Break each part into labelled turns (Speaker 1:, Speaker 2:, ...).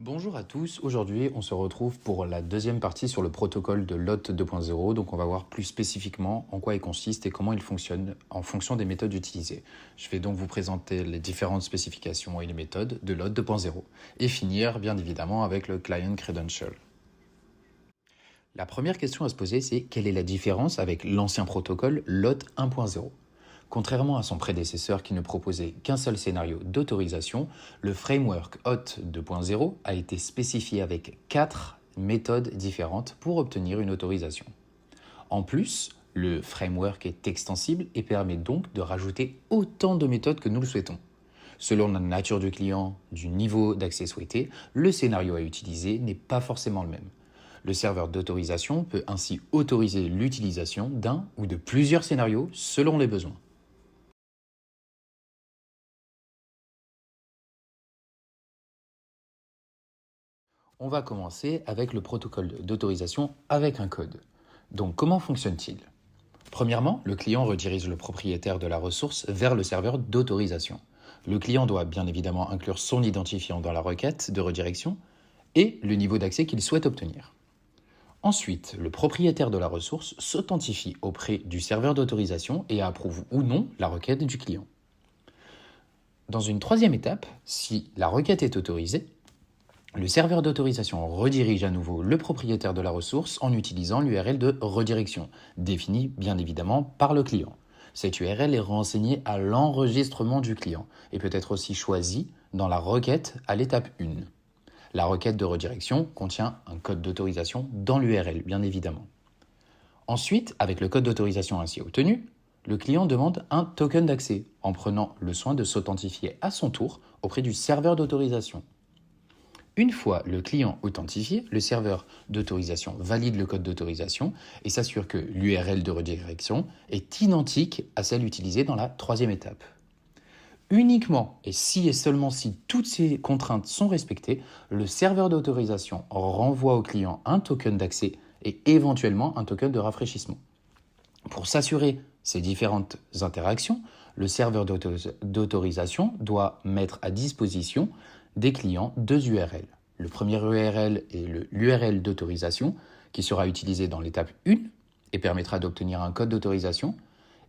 Speaker 1: Bonjour à tous, aujourd'hui on se retrouve pour la deuxième partie sur le protocole de LOT 2.0, donc on va voir plus spécifiquement en quoi il consiste et comment il fonctionne en fonction des méthodes utilisées. Je vais donc vous présenter les différentes spécifications et les méthodes de LOT 2.0 et finir bien évidemment avec le Client Credential. La première question à se poser, c'est quelle est la différence avec l'ancien protocole LOT 1.0 ? Contrairement à son prédécesseur qui ne proposait qu'un seul scénario d'autorisation, le framework HOT 2.0 a été spécifié avec 4 méthodes différentes pour obtenir une autorisation. En plus, le framework est extensible et permet donc de rajouter autant de méthodes que nous le souhaitons. Selon la nature du client, du niveau d'accès souhaité, le scénario à utiliser n'est pas forcément le même. Le serveur d'autorisation peut ainsi autoriser l'utilisation d'un ou de plusieurs scénarios selon les besoins. On va commencer avec le protocole d'autorisation avec un code. Donc comment fonctionne-t-il ? Premièrement, le client redirige le propriétaire de la ressource vers le serveur d'autorisation. Le client doit bien évidemment inclure son identifiant dans la requête de redirection et le niveau d'accès qu'il souhaite obtenir. Ensuite, le propriétaire de la ressource s'authentifie auprès du serveur d'autorisation et approuve ou non la requête du client. Dans une troisième étape, si la requête est autorisée, le serveur d'autorisation redirige à nouveau le propriétaire de la ressource en utilisant l'URL de redirection, définie bien évidemment par le client. Cette URL est renseignée à l'enregistrement du client et peut être aussi choisie dans la requête à l'étape 1. La requête de redirection contient un code d'autorisation dans l'URL, bien évidemment. Ensuite, avec le code d'autorisation ainsi obtenu, le client demande un token d'accès en prenant le soin de s'authentifier à son tour auprès du serveur d'autorisation. Une fois le client authentifié, le serveur d'autorisation valide le code d'autorisation et s'assure que l'URL de redirection est identique à celle utilisée dans la troisième étape. Uniquement et si et seulement si toutes ces contraintes sont respectées, le serveur d'autorisation renvoie au client un token d'accès et éventuellement un token de rafraîchissement. Pour s'assurer ces différentes interactions, le serveur d'autorisation doit mettre à disposition des clients deux URL. Le premier URL est l'URL d'autorisation qui sera utilisé dans l'étape 1 et permettra d'obtenir un code d'autorisation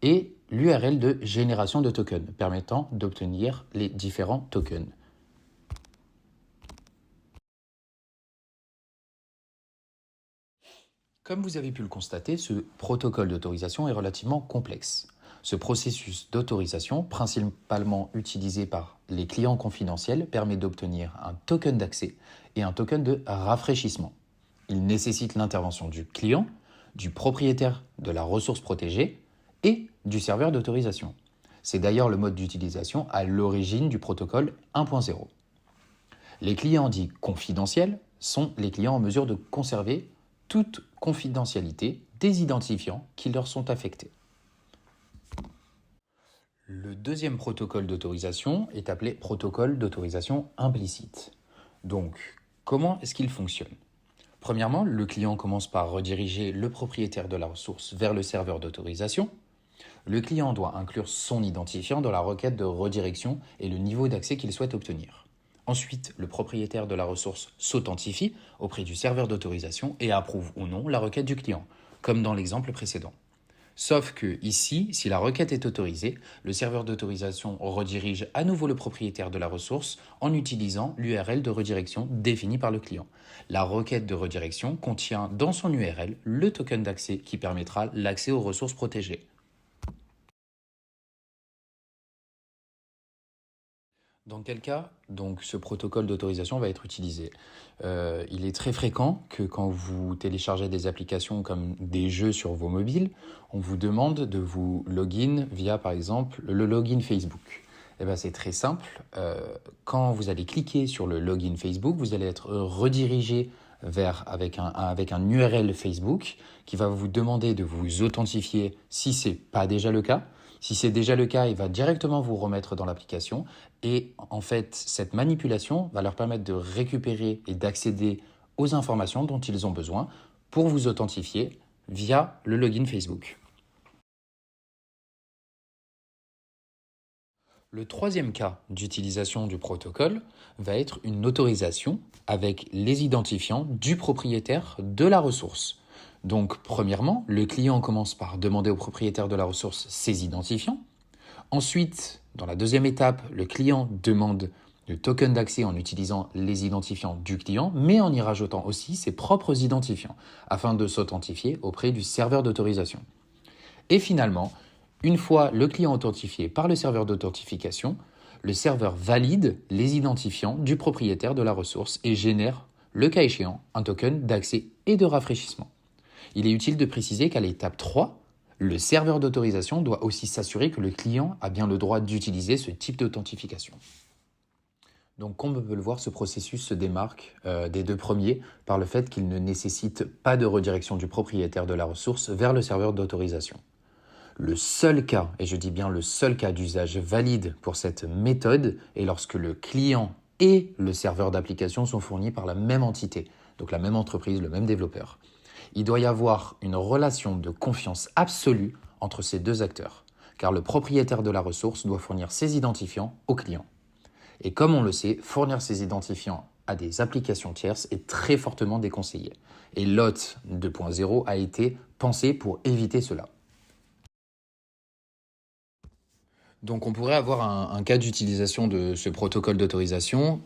Speaker 1: et l'URL de génération de tokens permettant d'obtenir les différents tokens. Comme vous avez pu le constater, ce protocole d'autorisation est relativement complexe. Ce processus d'autorisation, principalement utilisé par les clients confidentiels, permet d'obtenir un token d'accès et un token de rafraîchissement. Il nécessite l'intervention du client, du propriétaire de la ressource protégée et du serveur d'autorisation. C'est d'ailleurs le mode d'utilisation à l'origine du protocole 1.0. Les clients dits confidentiels sont les clients en mesure de conserver toute confidentialité des identifiants qui leur sont affectés. Le deuxième protocole d'autorisation est appelé protocole d'autorisation implicite. Donc, comment est-ce qu'il fonctionne ? Premièrement, le client commence par rediriger le propriétaire de la ressource vers le serveur d'autorisation. Le client doit inclure son identifiant dans la requête de redirection et le niveau d'accès qu'il souhaite obtenir. Ensuite, le propriétaire de la ressource s'authentifie auprès du serveur d'autorisation et approuve ou non la requête du client, comme dans l'exemple précédent. Sauf que ici, si la requête est autorisée, le serveur d'autorisation redirige à nouveau le propriétaire de la ressource en utilisant l'URL de redirection définie par le client. La requête de redirection contient dans son URL le token d'accès qui permettra l'accès aux ressources protégées. Dans quel cas, donc, ce protocole d'autorisation va être utilisé ? Il est très fréquent que quand vous téléchargez des applications comme des jeux sur vos mobiles, on vous demande de vous login via, par exemple, le login Facebook. Eh bien, c'est très simple. Quand vous allez cliquer sur le login Facebook, vous allez être redirigé avec un URL Facebook qui va vous demander de vous authentifier si ce n'est pas déjà le cas. Si c'est déjà le cas, il va directement vous remettre dans l'application et en fait, cette manipulation va leur permettre de récupérer et d'accéder aux informations dont ils ont besoin pour vous authentifier via le login Facebook. Le troisième cas d'utilisation du protocole va être une autorisation avec les identifiants du propriétaire de la ressource. Donc, premièrement, le client commence par demander au propriétaire de la ressource ses identifiants. Ensuite, dans la deuxième étape, le client demande le token d'accès en utilisant les identifiants du client, mais en y rajoutant aussi ses propres identifiants, afin de s'authentifier auprès du serveur d'autorisation. Et finalement, une fois le client authentifié par le serveur d'authentification, le serveur valide les identifiants du propriétaire de la ressource et génère, le cas échéant, un token d'accès et de rafraîchissement. Il est utile de préciser qu'à l'étape 3, le serveur d'autorisation doit aussi s'assurer que le client a bien le droit d'utiliser ce type d'authentification. Donc, comme on peut le voir, ce processus se démarque des deux premiers par le fait qu'il ne nécessite pas de redirection du propriétaire de la ressource vers le serveur d'autorisation. Le seul cas, et je dis bien le seul cas d'usage valide pour cette méthode est lorsque le client et le serveur d'application sont fournis par la même entité, donc la même entreprise, le même développeur. Il doit y avoir une relation de confiance absolue entre ces deux acteurs, car le propriétaire de la ressource doit fournir ses identifiants au client. Et comme on le sait, fournir ces identifiants à des applications tierces est très fortement déconseillé. Et l'OT 2.0 a été pensé pour éviter cela. Donc on pourrait avoir un cas d'utilisation de ce protocole d'autorisation,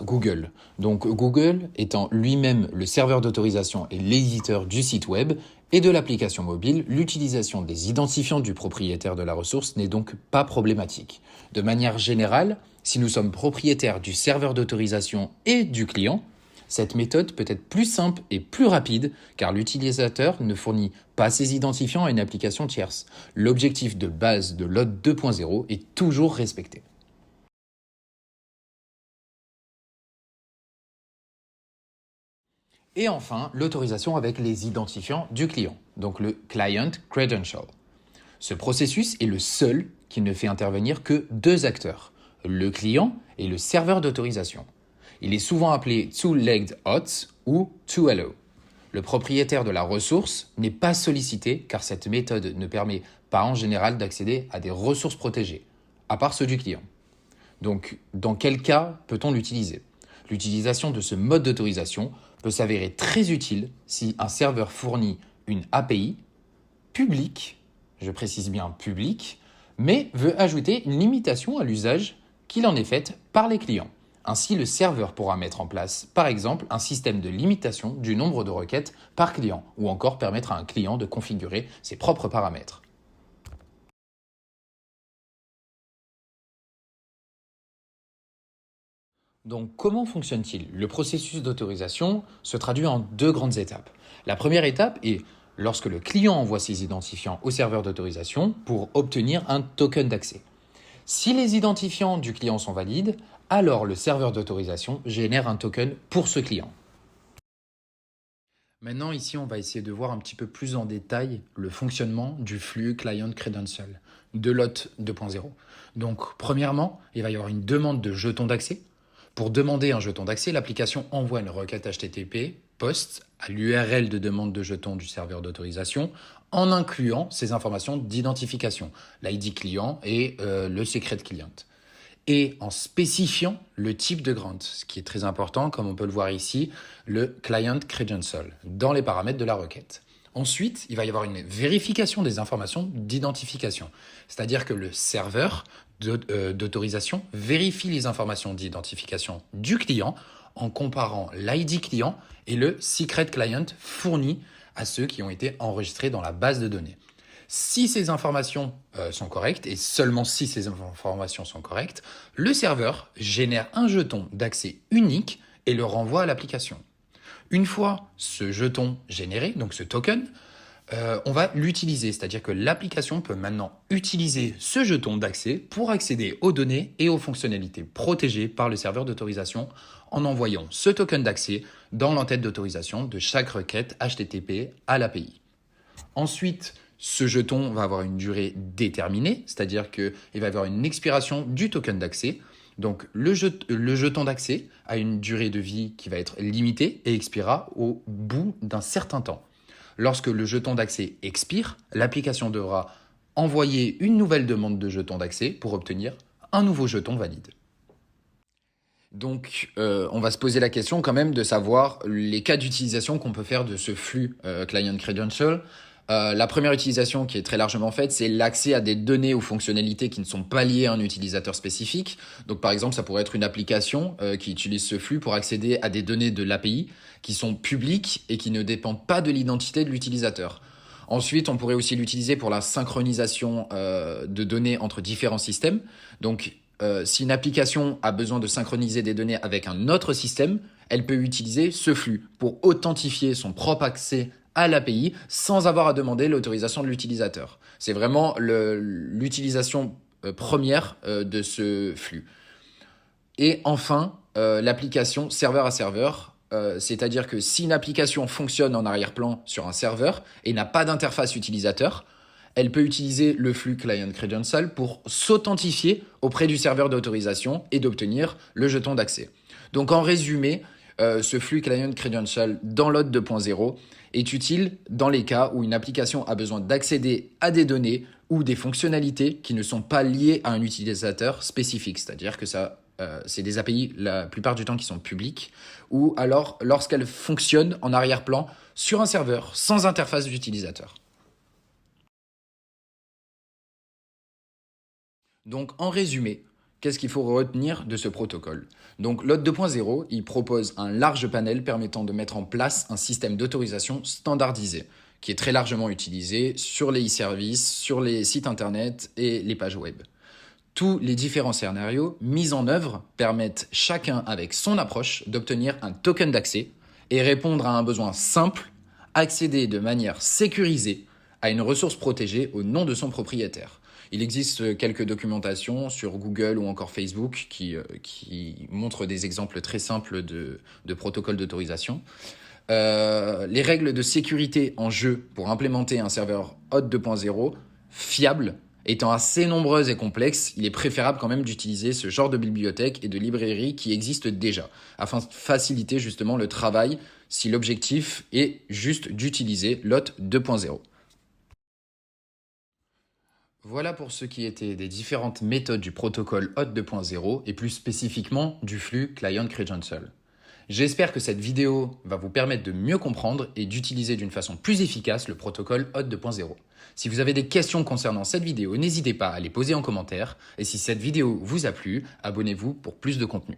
Speaker 1: Google. Donc Google étant lui-même le serveur d'autorisation et l'éditeur du site web et de l'application mobile, l'utilisation des identifiants du propriétaire de la ressource n'est donc pas problématique. De manière générale, si nous sommes propriétaires du serveur d'autorisation et du client, cette méthode peut être plus simple et plus rapide car l'utilisateur ne fournit pas ses identifiants à une application tierce. L'objectif de base de l'OT 2.0 est toujours respecté. Et enfin, l'autorisation avec les identifiants du client, donc le Client Credential. Ce processus est le seul qui ne fait intervenir que deux acteurs, le client et le serveur d'autorisation. Il est souvent appelé Two-Legged Auth ou 2LO. Le propriétaire de la ressource n'est pas sollicité car cette méthode ne permet pas en général d'accéder à des ressources protégées, à part ceux du client. Donc, dans quel cas peut-on l'utiliser ? L'utilisation de ce mode d'autorisation peut s'avérer très utile si un serveur fournit une API publique, je précise bien publique, mais veut ajouter une limitation à l'usage qu'il en est faite par les clients. Ainsi, le serveur pourra mettre en place, par exemple, un système de limitation du nombre de requêtes par client, ou encore permettre à un client de configurer ses propres paramètres. Donc, comment fonctionne-t-il ? Le processus d'autorisation se traduit en deux grandes étapes. La première étape est lorsque le client envoie ses identifiants au serveur d'autorisation pour obtenir un token d'accès. Si les identifiants du client sont valides, alors le serveur d'autorisation génère un token pour ce client. Maintenant, ici, on va essayer de voir un petit peu plus en détail le fonctionnement du flux Client Credential de l'OT 2.0. Donc, premièrement, il va y avoir une demande de jetons d'accès. Pour demander un jeton d'accès, l'application envoie une requête HTTP POST à l'URL de demande de jeton du serveur d'autorisation en incluant ces informations d'identification, l'ID client et le secret client, et en spécifiant le type de grant, ce qui est très important, comme on peut le voir ici, le Client Credential, dans les paramètres de la requête. Ensuite, il va y avoir une vérification des informations d'identification, c'est-à-dire que le serveur d'autorisation vérifie les informations d'identification du client en comparant l'ID client et le secret client fourni à ceux qui ont été enregistrés dans la base de données. Si ces informations sont correctes, et seulement si ces informations sont correctes, le serveur génère un jeton d'accès unique et le renvoie à l'application. Une fois ce jeton généré, donc ce token, on va l'utiliser, c'est-à-dire que l'application peut maintenant utiliser ce jeton d'accès pour accéder aux données et aux fonctionnalités protégées par le serveur d'autorisation en envoyant ce token d'accès dans l'entête d'autorisation de chaque requête HTTP à l'API. Ensuite, ce jeton va avoir une durée déterminée, c'est-à-dire qu'il va y avoir une expiration du token d'accès. Donc le jeton d'accès a une durée de vie qui va être limitée et expirera au bout d'un certain temps. Lorsque le jeton d'accès expire, l'application devra envoyer une nouvelle demande de jeton d'accès pour obtenir un nouveau jeton valide. Donc, on va se poser la question quand même de savoir les cas d'utilisation qu'on peut faire de ce flux Client Credential. La première utilisation qui est très largement faite, c'est l'accès à des données ou fonctionnalités qui ne sont pas liées à un utilisateur spécifique. Donc par exemple, ça pourrait être une application qui utilise ce flux pour accéder à des données de l'API qui sont publiques et qui ne dépendent pas de l'identité de l'utilisateur. Ensuite, on pourrait aussi l'utiliser pour la synchronisation de données entre différents systèmes. Donc si une application a besoin de synchroniser des données avec un autre système, elle peut utiliser ce flux pour authentifier son propre accès à l'API sans avoir à demander l'autorisation de l'utilisateur. C'est vraiment l'utilisation première de ce flux. Et enfin, l'application serveur à serveur, c'est-à-dire que si une application fonctionne en arrière-plan sur un serveur et n'a pas d'interface utilisateur, elle peut utiliser le flux Client Credential pour s'authentifier auprès du serveur d'autorisation et d'obtenir le jeton d'accès. Donc en résumé, ce flux Client Credential dans l'OAuth 2.0 est utile dans les cas où une application a besoin d'accéder à des données ou des fonctionnalités qui ne sont pas liées à un utilisateur spécifique. C'est-à-dire que c'est des API la plupart du temps qui sont publiques, ou alors lorsqu'elles fonctionnent en arrière-plan sur un serveur sans interface d'utilisateur. Donc en résumé, qu'est-ce qu'il faut retenir de ce protocole? Donc l'OAuth 2.0, il propose un large panel permettant de mettre en place un système d'autorisation standardisé, qui est très largement utilisé sur les e-services, sur les sites internet et les pages web. Tous les différents scénarios mis en œuvre permettent chacun avec son approche d'obtenir un token d'accès et répondre à un besoin simple, accéder de manière sécurisée à une ressource protégée au nom de son propriétaire. Il existe quelques documentations sur Google ou encore Facebook qui montrent des exemples très simples de protocoles d'autorisation. Les règles de sécurité en jeu pour implémenter un serveur OAuth 2.0 fiable étant assez nombreuses et complexes, il est préférable quand même d'utiliser ce genre de bibliothèque et de librairie qui existent déjà, afin de faciliter justement le travail si l'objectif est juste d'utiliser l'OAuth 2.0. Voilà pour ce qui était des différentes méthodes du protocole OAuth 2.0 et plus spécifiquement du flux Client Credential. J'espère que cette vidéo va vous permettre de mieux comprendre et d'utiliser d'une façon plus efficace le protocole OAuth 2.0. Si vous avez des questions concernant cette vidéo, n'hésitez pas à les poser en commentaire. Et si cette vidéo vous a plu, abonnez-vous pour plus de contenu.